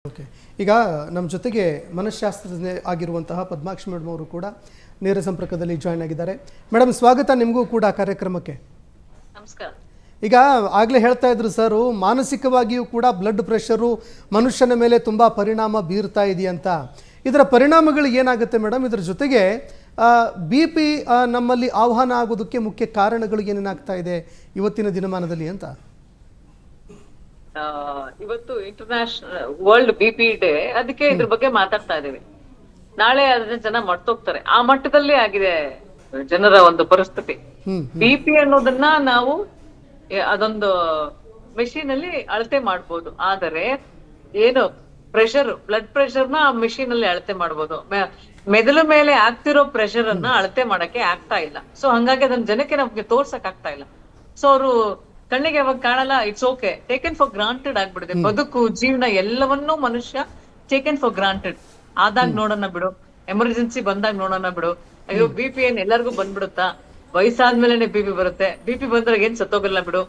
Okay, ಈಗ ನಮ್ಮ ಜೊತೆಗೆ ಮನಃಶಾಸ್ತ್ರಜ್ಞ ಆಗಿರುವಂತಹ ಪದ್ಮಾಕ್ಷಿ ಮೇಡಮ್ ಅವರು ಕೂಡ ನೇರ ಸಂಪರ್ಕದಲ್ಲಿ ಜಾಯ್ನ್ ಆಗಿದ್ದಾರೆ. ಮೇಡಮ್, ಸ್ವಾಗತ ನಿಮಗೂ ಕೂಡ ಕಾರ್ಯಕ್ರಮಕ್ಕೆ. ನಮಸ್ಕಾರ. ಈಗ ಆಗಲೇ ಹೇಳ್ತಾ ಇದ್ರು ಸರ್, ಮಾನಸಿಕವಾಗಿಯೂ ಕೂಡ ಬ್ಲಡ್ ಪ್ರೆಷರು ಮನುಷ್ಯನ ಮೇಲೆ ತುಂಬ ಪರಿಣಾಮ ಬೀರ್ತಾ ಇದೆಯಂತ. ಇದರ ಪರಿಣಾಮಗಳು ಏನಾಗುತ್ತೆ ಮೇಡಮ್? ಇದರ ಜೊತೆಗೆ ಬಿ ಪಿ ನಮ್ಮಲ್ಲಿ ಆಹ್ವಾನ ಆಗೋದಕ್ಕೆ ಮುಖ್ಯ ಕಾರಣಗಳು ಏನೇನಾಗ್ತಾ ಇದೆ ಇವತ್ತಿನ ದಿನಮಾನದಲ್ಲಿ ಅಂತ. ಇವತ್ತು ಇಂಟರ್ನ್ಯಾಷನಲ್ ವರ್ಲ್ಡ್ BP ಡೇ, ಅದಕ್ಕೆ ಇದ್ರ ಬಗ್ಗೆ ಮಾತಾಡ್ತಾ ಇದೀವಿ. ನಾಳೆ ಅದನ್ನ ಜನ ಮರ್ತೋಗ್ತಾರೆ, ಆ ಮಟ್ಟದಲ್ಲಿ ಆಗಿದೆ ಜನರ ಒಂದು ಪರಿಸ್ಥಿತಿ. BP ಅನ್ನೋದನ್ನ ನಾವು ಅದೊಂದು ಮೆಷಿನ್ ಅಲ್ಲಿ ಅಳತೆ ಮಾಡ್ಬೋದು, ಆದರೆ ಏನು ಪ್ರೆಷರ್, ಬ್ಲಡ್ ಪ್ರೆಷರ್ ನ ಆ ಮೆಷಿನ್ ಅಲ್ಲಿ ಅಳತೆ ಮಾಡ್ಬೋದು. ಮೆದುಳು ಮೇಲೆ ಆಗ್ತಿರೋ ಪ್ರೆಷರ್ ಅನ್ನ ಅಳತೆ ಮಾಡಕ್ಕೆ ಆಗ್ತಾ ಇಲ್ಲ. ಸೊ ಹಂಗಾಗಿ ಅದನ್ನ ಜನಕ್ಕೆ ನಮ್ಗೆ ತೋರ್ಸಕ್ ಆಗ್ತಾ ಇಲ್ಲ. ಸೊ ಅವರು ಕಣ್ಣಿಗೆ ಯಾವಾಗ ಕಾಣಲ್ಲ, it's okay, taken for granted ಆಗ್ಬಿಡಿದೆ. ಬದುಕು, ಜೀವನ ಎಲ್ಲವನ್ನೂ ಮನುಷ್ಯ ಟೇಕನ್ ಫಾರ್ ಗ್ರಾಂಟೆಡ್. ಆದಾಗ ನೋಡೋಣ ಬಿಡು, ಎಮರ್ಜೆನ್ಸಿ ಬಂದಾಗ ನೋಡೋಣ ಬಿಡು, ಅಯ್ಯೋ BP ಏನ್ ಎಲ್ಲರಿಗೂ ಬಂದ್ಬಿಡುತ್ತಾ, ವಯಸ್ಸಾದ್ಮೇಲೆ BP ಬರುತ್ತೆ, BP ಬಂದ್ರೆ ಏನ್ ಸತ್ತೋಗಲ್ಲ ಬಿಡು.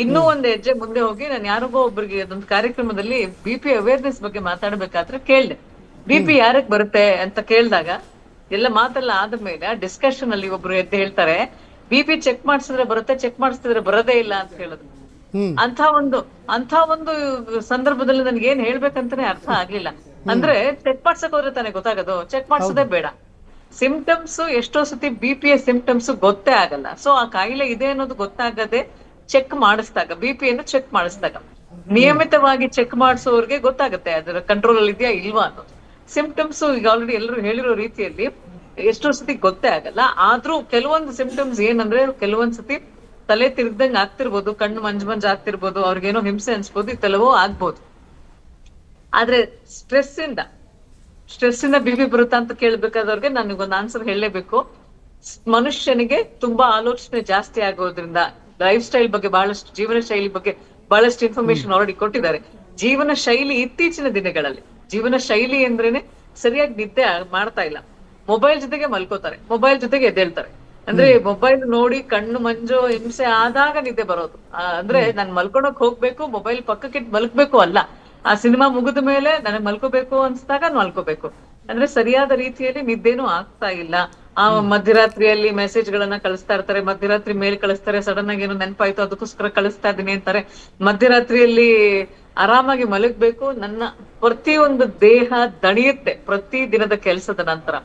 ಇನ್ನೂ ಒಂದ್ ಹೆಜ್ಜೆ ಮುಂದೆ ಹೋಗಿ ನಾನು ಯಾರಿಗೋ ಒಬ್ರಿಗೆ ಅದೊಂದು ಕಾರ್ಯಕ್ರಮದಲ್ಲಿ BP ಅವೇರ್ನೆಸ್ ಬಗ್ಗೆ ಮಾತಾಡ್ಬೇಕಾದ್ರೆ ಕೇಳ್ದೆ, BP ಯಾರಕ್ ಬರುತ್ತೆ ಅಂತ ಕೇಳಿದಾಗ ಎಲ್ಲ ಮಾತೆಲ್ಲ ಆದ್ಮೇಲೆ ಡಿಸ್ಕಷನ್ ಅಲ್ಲಿ ಒಬ್ರು ಎದ್ದು ಹೇಳ್ತಾರೆ, BP ಚೆಕ್ ಮಾಡಿಸಿದ್ರೆ ಬರುತ್ತೆ, ಚೆಕ್ ಮಾಡಿಸ್ತಿದ್ರೆ ಬರೋದೇ ಇಲ್ಲ ಅಂತ ಹೇಳಿದ್ರು. ಅಂತ ಒಂದು ಸಂದರ್ಭದಲ್ಲಿ ನನ್ಗೆ ಏನ್ ಹೇಳ್ಬೇಕಂತಾನೆ ಅರ್ಥ ಆಗ್ಲಿಲ್ಲ. ಅಂದ್ರೆ ಚೆಕ್ ಮಾಡ್ಸಕ್ ಹೋದ್ರೆ ತಾನೇ ಗೊತ್ತಾಗೋದು, ಚೆಕ್ ಮಾಡ್ಸೋದೇ ಬೇಡ. ಸಿಂಪ್ಟಮ್ಸ್ ಎಷ್ಟೋ ಸತಿ BP ಸಿಂಪ್ಟಮ್ಸ್ ಗೊತ್ತೇ ಆಗಲ್ಲ. ಸೊ ಆ ಕಾಯಿಲೆ ಇದೆ ಅನ್ನೋದು ಗೊತ್ತಾಗದೆ ಚೆಕ್ ಮಾಡಿಸಿದಾಗ, BP ಅನ್ನು ಚೆಕ್ ಮಾಡಿಸಿದಾಗ, ನಿಯಮಿತವಾಗಿ ಚೆಕ್ ಮಾಡಿಸೋರ್ಗೆ ಗೊತ್ತಾಗುತ್ತೆ ಅದರ ಕಂಟ್ರೋಲ್ ಅಲ್ಲಿ ಇದೆಯಾ ಇಲ್ವಾ ಅನ್ನೋದು. ಸಿಂಪ್ಟಮ್ಸ್ ಈಗ ಆಲ್ರೆಡಿ ಎಲ್ಲರೂ ಹೇಳಿರೋ ರೀತಿಯಲ್ಲಿ ಎಷ್ಟೋ ಸತಿ ಗೊತ್ತೇ ಆಗಲ್ಲ. ಆದ್ರೂ ಕೆಲವೊಂದು ಸಿಂಪ್ಟಮ್ಸ್ ಏನಂದ್ರೆ, ಕೆಲವೊಂದ್ ಸತಿ ತಲೆ ತಿರ್ಗ್ದಂಗ್ ಆಗ್ತಿರ್ಬೋದು, ಕಣ್ಣು ಮಂಜ್ ಆಗ್ತಿರ್ಬೋದು, ಅವ್ರಿಗೇನೋ ಹಿಂಸೆ ಅನ್ಸ್ಬೋದು, ಇದೆಲ್ಲವೋ ಆಗ್ಬೋದು. ಆದ್ರೆ ಸ್ಟ್ರೆಸ್ ಇಂದ BP ಬರುತ್ತಾ ಅಂತ ಕೇಳ್ಬೇಕಾದವ್ರಿಗೆ ನನಗೊಂದು ಆನ್ಸರ್ ಹೇಳಲೇಬೇಕು. ಮನುಷ್ಯನಿಗೆ ತುಂಬಾ ಆಲೋಚನೆ ಜಾಸ್ತಿ ಆಗೋದ್ರಿಂದ, ಲೈಫ್ ಸ್ಟೈಲ್ ಬಗ್ಗೆ ಬಹಳಷ್ಟು, ಜೀವನ ಶೈಲಿ ಬಗ್ಗೆ ಬಹಳಷ್ಟು ಇನ್ಫಾರ್ಮೇಶನ್ ಆಲ್ರೆಡಿ ಕೊಟ್ಟಿದ್ದಾರೆ. ಜೀವನ ಶೈಲಿ ಇತ್ತೀಚಿನ ದಿನಗಳಲ್ಲಿ, ಜೀವನ ಶೈಲಿ ಅಂದ್ರೇನೆ ಸರಿಯಾಗಿ ನಿದ್ದೆ ಮಾಡ್ತಾ ಇಲ್ಲ. ಮೊಬೈಲ್ ಜೊತೆಗೆ ಮಲ್ಕೋತಾರೆ, ಮೊಬೈಲ್ ಜೊತೆಗೆ ಎದ್ದೇಳ್ತಾರೆ. ಅಂದ್ರೆ ಮೊಬೈಲ್ ನೋಡಿ ಕಣ್ಣು ಮಂಜು ಹಿಂಸೆ ಆದಾಗ ನಿದ್ದೆ ಬರೋದು. ಅಂದ್ರೆ ನಾನ್ ಮಲ್ಕೊಳಕ್ ಹೋಗ್ಬೇಕು, ಮೊಬೈಲ್ ಪಕ್ಕಕ್ಕಿಟ್ಟು ಮಲ್ಕ್ಬೇಕು ಅಲ್ಲ, ಆ ಸಿನಿಮಾ ಮುಗಿದ ಮೇಲೆ ನನಗ್ ಮಲ್ಕೋಬೇಕು ಅನ್ಸ್ದಾಗ ಮಲ್ಕೋಬೇಕು. ಅಂದ್ರೆ ಸರಿಯಾದ ರೀತಿಯಲ್ಲಿ ನಿದ್ದೆನೂ ಆಗ್ತಾ ಇಲ್ಲ. ಆ ಮಧ್ಯರಾತ್ರಿಯಲ್ಲಿ ಮೆಸೇಜ್ ಗಳನ್ನ ಕಳಿಸ್ತಾ ಇರ್ತಾರೆ, ಮಧ್ಯರಾತ್ರಿ ಮೇಲ್ ಕಳಿಸ್ತಾರೆ, ಸಡನ್ ಆಗಿ ಏನೋ ನೆನಪಾಯ್ತು ಅದಕ್ಕೋಸ್ಕರ ಕಳಿಸ್ತಾ ಇದೀನಿ ಅಂತಾರೆ. ಮಧ್ಯರಾತ್ರಿಯಲ್ಲಿ ಆರಾಮಾಗಿ ಮಲಗ್ಬೇಕು. ನನ್ನ ಪ್ರತಿಯೊಂದು ದೇಹ ದಣಿಯುತ್ತೆ ಪ್ರತಿ ದಿನದ ಕೆಲಸದ ನಂತರ.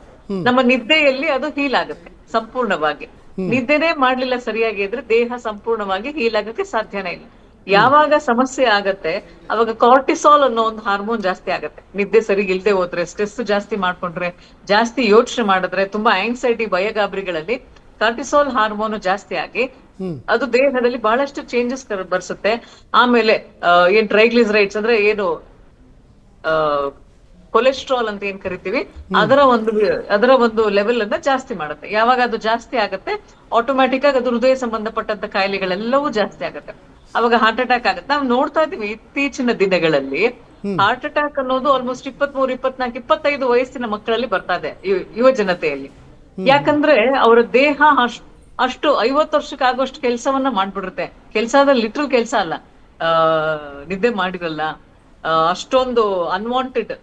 ನಮ್ಮ ನಿದ್ದೆಯಲ್ಲಿ ಅದು ಹೀಲ್ ಆಗುತ್ತೆ ಸಂಪೂರ್ಣವಾಗಿ. ನಿದ್ದೆನೇ ಮಾಡ್ಲಿಲ್ಲ ಸರಿಯಾಗಿ ಇದ್ರೆ ದೇಹ ಸಂಪೂರ್ಣವಾಗಿ ಹೀಲ್ ಆಗಕ್ಕೆ ಸಾಧ್ಯನೇ ಇಲ್ಲ. ಯಾವಾಗ ಸಮಸ್ಯೆ ಆಗತ್ತೆ ಅವಾಗ ಕಾರ್ಟಿಸಾಲ್ ಅನ್ನೋ ಒಂದು ಹಾರ್ಮೋನ್ ಜಾಸ್ತಿ ಆಗತ್ತೆ. ನಿದ್ದೆ ಸರಿ ಇಲ್ದೆ ಹೋದ್ರೆ, ಸ್ಟ್ರೆಸ್ ಜಾಸ್ತಿ ಮಾಡ್ಕೊಂಡ್ರೆ, ಜಾಸ್ತಿ ಯೋಚನೆ ಮಾಡಿದ್ರೆ, ತುಂಬಾ ಆಂಗ್ಸೈಟಿ, ಭಯಗಾಬರಿಗಳಲ್ಲಿ ಕಾರ್ಟಿಸಾಲ್ ಹಾರ್ಮೋನ್ ಜಾಸ್ತಿ ಆಗಿ ಅದು ದೇಹದಲ್ಲಿ ಬಹಳಷ್ಟು ಚೇಂಜಸ್ ಬರ್ಸುತ್ತೆ. ಆಮೇಲೆ ಏನ್ ಟ್ರೈಗ್ಲಿಸರೈಡ್ಸ್ ಅಂದ್ರೆ ಏನು ಕೊಲೆಸ್ಟ್ರಾಲ್ ಅಂತ ಏನ್ ಕರಿತೀವಿ, ಅದರ ಒಂದು ಲೆವೆಲ್ ಅನ್ನ ಜಾಸ್ತಿ ಮಾಡುತ್ತೆ. ಯಾವಾಗ ಅದು ಜಾಸ್ತಿ ಆಗತ್ತೆ, ಆಟೋಮ್ಯಾಟಿಕ್ ಆಗಿ ಅದು ಹೃದಯ ಸಂಬಂಧಪಟ್ಟಂತ ಕಾಯಿಲೆಗಳೆಲ್ಲವೂ ಜಾಸ್ತಿ ಆಗತ್ತೆ. ಅವಾಗ ಹಾರ್ಟ್ ಅಟ್ಯಾಕ್ ಆಗುತ್ತೆ. ನಾವು ನೋಡ್ತಾ ಇದೀವಿ ಇತ್ತೀಚಿನ ದಿನಗಳಲ್ಲಿ ಹಾರ್ಟ್ ಅಟ್ಯಾಕ್ ಅನ್ನೋದು ಆಲ್ಮೋಸ್ಟ್ 23, 24, 25 ವಯಸ್ಸಿನ ಮಕ್ಕಳಲ್ಲಿ ಬರ್ತಾ ಇದೆ, ಯುವ ಜನತೆಯಲ್ಲಿ. ಯಾಕಂದ್ರೆ ಅವರ ದೇಹ ಅಷ್ಟು 50 ವರ್ಷಕ್ಕೆ ಆಗೋಷ್ಟು ಕೆಲಸವನ್ನ ಮಾಡ್ಬಿಡುತ್ತೆ. ಕೆಲಸ ಅಂದ್ರೆ ಲಿಟ್ರಲ್ ಕೆಲಸ ಅಲ್ಲ, ನಿದ್ದೆ ಮಾಡಿರಲ್ಲ, ಅಷ್ಟೊಂದು ಅನ್ವಾಂಟೆಡ್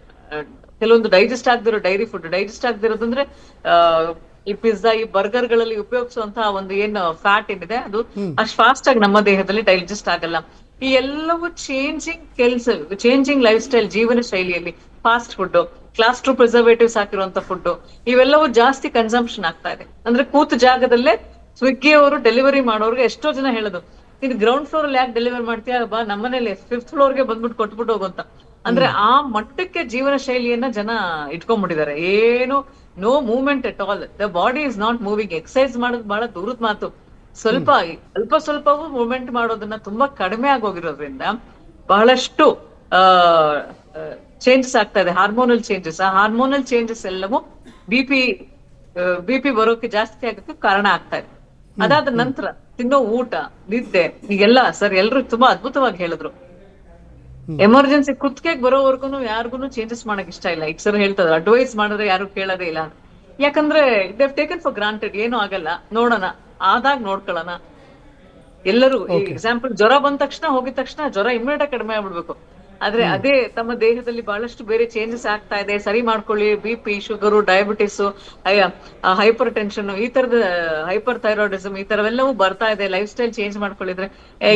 ಕೆಲವೊಂದು ಡೈಜೆಸ್ಟ್ ಆಗದಿರೋ ಡೈರಿ ಫುಡ್, ಡೈಜೆಸ್ಟ್ ಆಗದಿರೋದಂದ್ರೆ ಈ ಪಿಜ್ಜಾ, ಈ ಬರ್ಗರ್ ಗಳಲ್ಲಿ ಉಪಯೋಗಿಸುವಂತಹ ಒಂದು ಏನು ಫ್ಯಾಟ್ ಏನಿದೆ ಅದು ಅಷ್ಟು ಫಾಸ್ಟ್ ಆಗಿ ನಮ್ಮ ದೇಹದಲ್ಲಿ ಡೈಜೆಸ್ಟ್ ಆಗಲ್ಲ. ಈ ಎಲ್ಲವೂ ಚೇಂಜಿಂಗ್ ಲೈಫ್ ಸ್ಟೈಲ್, ಜೀವನ ಶೈಲಿಯಲ್ಲಿ ಫಾಸ್ಟ್ ಫುಡ್, ಕ್ಲಾಸ್ 2 ಪ್ರಿಸರ್ವೇಟಿವ್ಸ್ ಹಾಕಿರುವಂತ ಫುಡ್, ಇವೆಲ್ಲವೂ ಜಾಸ್ತಿ ಕನ್ಸಂಪ್ಷನ್ ಆಗ್ತಾ ಇದೆ. ಅಂದ್ರೆ ಕೂತು ಜಾಗದಲ್ಲೇ ಸ್ವಿಗ್ಗಿ ಅವರು ಡೆಲಿವರಿ ಮಾಡೋರ್ಗೆ ಎಷ್ಟೋ ಜನ ಹೇಳೋದು, ನೀನು ಗ್ರೌಂಡ್ ಫ್ಲೋರ್ ಅಲ್ಲಿ ಯಾಕೆ ಡೆಲಿವರಿ ಮಾಡ್ತೀಯಾ, ಬಾ ನಮ್ಮನೇಲಿ 5th ಫ್ಲೋರ್ಗೆ ಬಂದ್ಬಿಟ್ಟು ಕೊಟ್ಬಿಟ್ಟು ಹೋಗುವಂತ. ಅಂದ್ರೆ ಆ ಮಟ್ಟಕ್ಕೆ ಜೀವನ ಶೈಲಿಯನ್ನ ಜನ ಇಟ್ಕೊಂಡ್ಬಿಟ್ಟಿದ್ದಾರೆ. ಏನು no movement at all, the body is not moving. Exercise ಮಾಡೋದು ಬಹಳ ದೂರದ ಮಾತು. ಸ್ವಲ್ಪವೂ ಮೂವ್ಮೆಂಟ್ ಮಾಡೋದನ್ನ ತುಂಬಾ ಕಡಿಮೆ ಆಗೋಗಿರೋದ್ರಿಂದ ಬಹಳಷ್ಟು ಚೇಂಜಸ್ ಆಗ್ತಾ ಇದೆ, ಹಾರ್ಮೋನಲ್ ಚೇಂಜಸ್. ಆ ಹಾರ್ಮೋನಲ್ ಚೇಂಜಸ್ ಎಲ್ಲವೂ BP ಬರೋಕೆ ಜಾಸ್ತಿ ಆಗೋಕೆ ಕಾರಣ ಆಗ್ತಾ ಇದೆ. ಅದಾದ ನಂತರ ತಿನ್ನೋ ಊಟ, ನಿದ್ದೆ, ಈಗೆಲ್ಲ ಸರ್ ಎಲ್ರು ತುಂಬಾ ಅದ್ಭುತವಾಗಿ ಹೇಳಿದ್ರು. ಎಮರ್ಜೆನ್ಸಿ ಕುತ್ತಿಗೆಗೆ ಬರೋವರ್ಗು ಯಾರಿಗೂ ಚೇಂಜಸ್ ಮಾಡಕ್ ಇಷ್ಟ ಇಲ್ಲ. ಈಗ ಸರ್ ಹೇಳ್ತಾರೆ, ಅಡ್ವೈಸ್ ಮಾಡಿದ್ರೆ ಯಾರು ಕೇಳೋದೇ ಇಲ್ಲ. ಯಾಕಂದ್ರೆ ದೇವ್ ಟೇಕನ್ ಫಾರ್ ಗ್ರಾಂಟೆಡ್, ಏನೂ ಆಗಲ್ಲ, ನೋಡೋಣ, ಆದಾಗ ನೋಡ್ಕೊಳ್ಳೋಣ. ಎಲ್ಲರೂ ಎಕ್ಸಾಂಪಲ್ ಜ್ವರ ಬಂದ ತಕ್ಷಣ, ಹೋಗಿದ ತಕ್ಷಣ ಜ್ವರ ಇಮ್ಮಿಡಿಯೇಟ್ ಕಡಿಮೆ ಆಗ್ಬಿಡ್ಬೇಕು. ಆದ್ರೆ ಅದೇ ತಮ್ಮ ದೇಹದಲ್ಲಿ ಬಹಳಷ್ಟು ಬೇರೆ ಚೇಂಜಸ್ ಆಗ್ತಾ ಇದೆ, ಸರಿ ಮಾಡ್ಕೊಳ್ಳಿ, BP, sugar, diabetes, hypertension, ಈ ತರದ ಹೈಪರ್ ಥೈರಾಯ್ಡಿಸಮ್, ಈ ತರವೆಲ್ಲವೂ ಬರ್ತಾ ಇದೆ, ಲೈಫ್ ಸ್ಟೈಲ್ ಚೇಂಜ್ ಮಾಡ್ಕೊಳ್ಳಿದ್ರೆ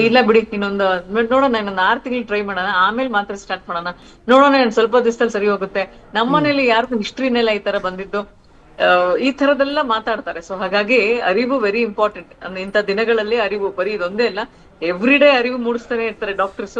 ಇಲ್ಲ ಬಿಡಿ ನೋಡೋಣ, ಇನ್ನೊಂದು 6 ತಿಂಗಳು ಟ್ರೈ ಮಾಡೋಣ, ಆಮೇಲೆ ಮಾತ್ರ ಸ್ಟಾರ್ಟ್ ಮಾಡೋಣ, ನೋಡೋಣ ಸ್ವಲ್ಪ ದಿವಸದಲ್ಲಿ ಸರಿ ಹೋಗುತ್ತೆ. ನಮ್ಮನೇಲಿ ಯಾರಿಗೂ ಹಿಸ್ಟ್ರಿನೆಲ್ಲ ಈ ತರ ಬಂದಿದ್ದು, ಈ ತರದೆಲ್ಲ ಮಾತಾಡ್ತಾರೆ. ಸೊ ಹಾಗಾಗಿ ಅರಿವು ವೆರಿ ಇಂಪಾರ್ಟೆಂಟ್. ಇಂಥ ದಿನಗಳಲ್ಲಿ ಅರಿವು ಬರೀ ಇದೊಂದೇ ಅಲ್ಲ, ಎವ್ರಿ ಡೇ ಅರಿವು ಮೂಡಿಸ್ತಾನೆ ಇರ್ತಾರೆ ಡಾಕ್ಟರ್ಸ್.